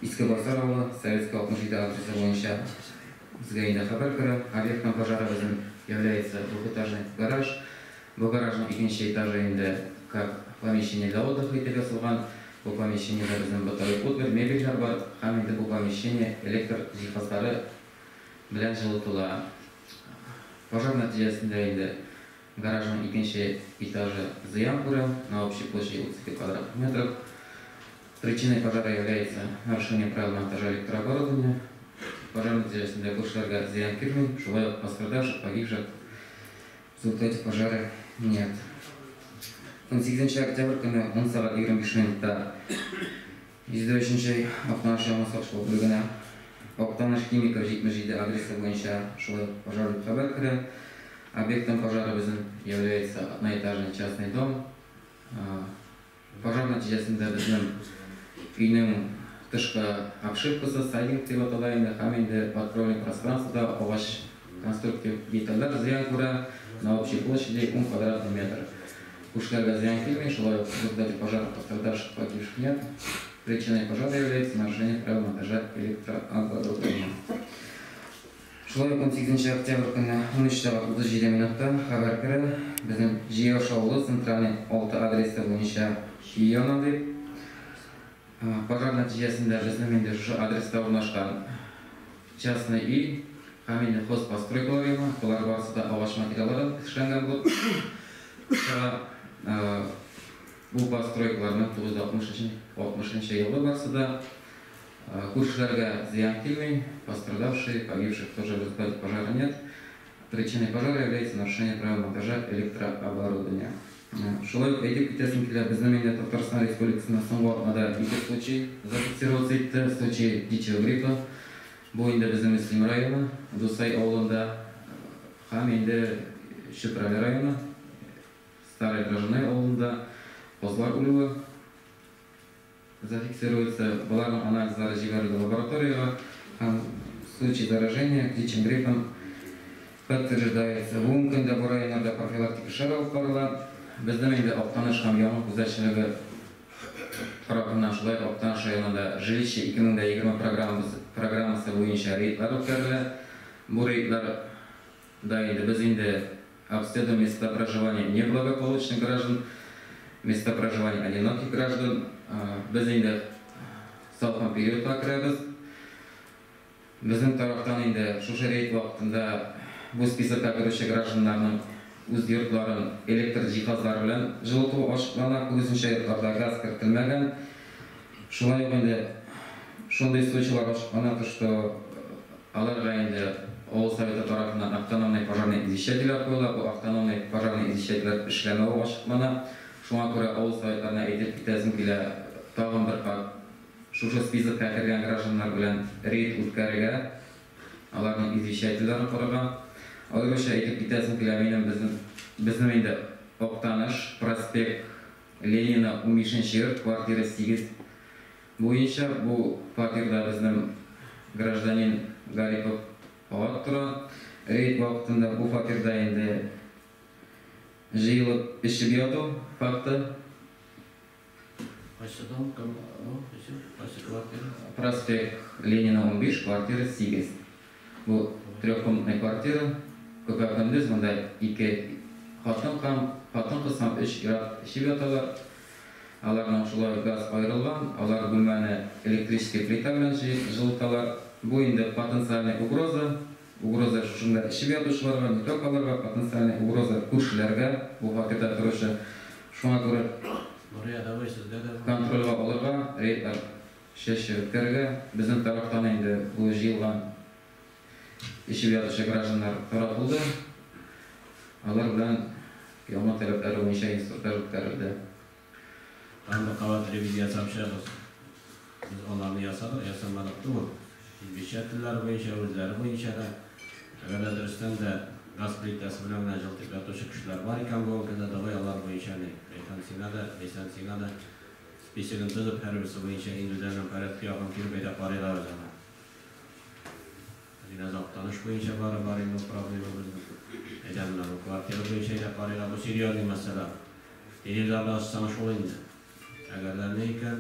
Искобасар ауылы Советский 67 адресы бойынша сгорения Хабаркара. Объектом пожара является двухэтажный гараж. В гаражном икинче этаже как помещение для отдыха и тегасылган. Бұл помещение біздің бытовой утварь, мебельдер бар. Һәм инде бұл помещение электр жиһаздары белән жылытыла. Пожар нәтиҗәсендә инде гаражның икенче этажы зыян күрә на общей площади 35 квадратных метров. Причиной пожара является нарушение правил монтажа электрооборудования. Пожар нәтиҗәсендә күршеләргә зыян килми, шулай ук пострадавших, погибших в результате пожара нет. 18 октябрь көне 10 сағат 25 минутта 103 Актаныш яңа сакчылык бүлегенә Актаныш химиков 77 адресы буенча шулай пожарный хәбәр керә. Объектом пожара является одноэтажный частный дом. Пожар нәтиҗәсендә безнең өйнең тышкы обшивкасы сайдинг дип атала инде һәм инде подкровный пространствода агач конструктив детальләр зыян күрә на общей площади 10 квадратный метр. Күршеләргә зыян килми, шулай ук в результате пожара пострадавших, погибших нет. Причиной пожара является нарушение правил монтажа электрооборудования. Шулай ук 18 октябрь көне 13:37 минутта хәбәр керә. Безнең Җиеш авылы центральный 6 адресы буенча өй янады. Пожар нәтиҗәсендә безнең инде шушы адреста урнашкан частный үй һәм инде хозпостройкалар яна, булар барысы да агач материаллардан эшләнгән булып тора. Бу постройкалар 1960 елда барысы да күршеләргә зыян килми, пострадавших, погибших тоже в результате пожара нет. Причиной пожара является нарушение правил монтажа электрооборудования. Шулай ук әйтеп китәсем килә, безнең инде Татарстан Республикасында соңгы атнада 2 случай зафиксироваться итте, случай птичьего гриппа. Бу инде безнең Мөслим районы, Дусай авылында һәм инде Чүпрәле районы, Старый Гражданай авылында козлар үлүе зафиксируется. Буларның анализлары җибәрелде лабораторияга һәм случай заражения птичьим гриппом подтверждается. Бүгенге көндә бу районнарда профилактика эшләре алып барыла. Безнең инде Актаныш һәм Яңа күзәтчелеге тарафыннан шулай Актаныш районында жилище 2020 программасы буенча рейдлар үткәрелә. Бу рейдларда инде без инде обследуем места проживания неблагополучных граждан, места проживания одиноких граждан. Без инде салкын периодка керәбез. Безнең тарафтан инде шушы рейд вакытында бу спискка керүче гражданнарның үз йортларын электр җиһазлары белән җылыту ачыклана. Күбесенчә йортларда газ кертелмәгән. Шулай ук инде шундый случайлар ачыклана, что аларга инде Авыл Советы тарафынан автономный пожарный извещатель куела. Бу автономный пожарный извещатель эшләмәве ачыклана. Шуңа күрә Авыл Советларына әйтеп китәсем килә, тагын бер шушы спискка кергән гражданнар белән рейд үткәрергә, аларның извещательләрен карарга. Аеруча әйтеп китәсем килә, безнең инде Актаныш, проспект Ленина 15-нче йорт, квартира 8 буенча. Бу квартирада безнең гражданин Гарипов алып тора. Рейд вакытында бу фатирда инде җыелып эшеп яту факты. Проспект Ленина 15, квартира 8. Бу трехкомнатная квартира. Көпә көндез монда 2 хатын-кыз һәм 3 ир эшеп яталар. Аларның шулай газ аерылган, алар бүлмәне электрический плита белән җылыталар. Бу инде потенциальная угроза. Угроза шушында эшеп ятучыларга, не только аларга, потенциальная угроза күршеләргә, бу фатирда торучы. Шуңа күрә контрольга алырга, рейдлар чәчеп үткәрергә. Безнең тарафтан инде бу җыелган эшеп ятучы гражданнар таратылды. Алар белән яңа таләпләр буенча инструктаж үткәрелде. Анда кабат ревизия тапшырабыз. Biz onlarni yasamadık değil mi? Beşertliler boyunca, özleri boyunca da öyle durursan da gaz plitası bilen mecaltık yatışık kişiler var iken bu ülkede de bayalar boyunca ne? Lisansina da spesialin tızıp her birisi boyunca İngilizlerden parat kıyafam kirmeyde parayla var zaman. Yine zaptanış boyunca var no problemi edemler. O kvartiyel boyunca ile parayla bu siriyali mesela. Delillerle asısamış olunca. Eğerler neyken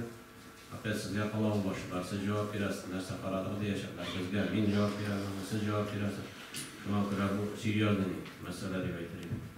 Hatta sizga qalon boshlar, siz javob berasiz, narsa qaradi deyishlar. Bizga men javob beraman, siz javob berasiz. Shuna ko'ra bu seriozli masala deb aytaylik.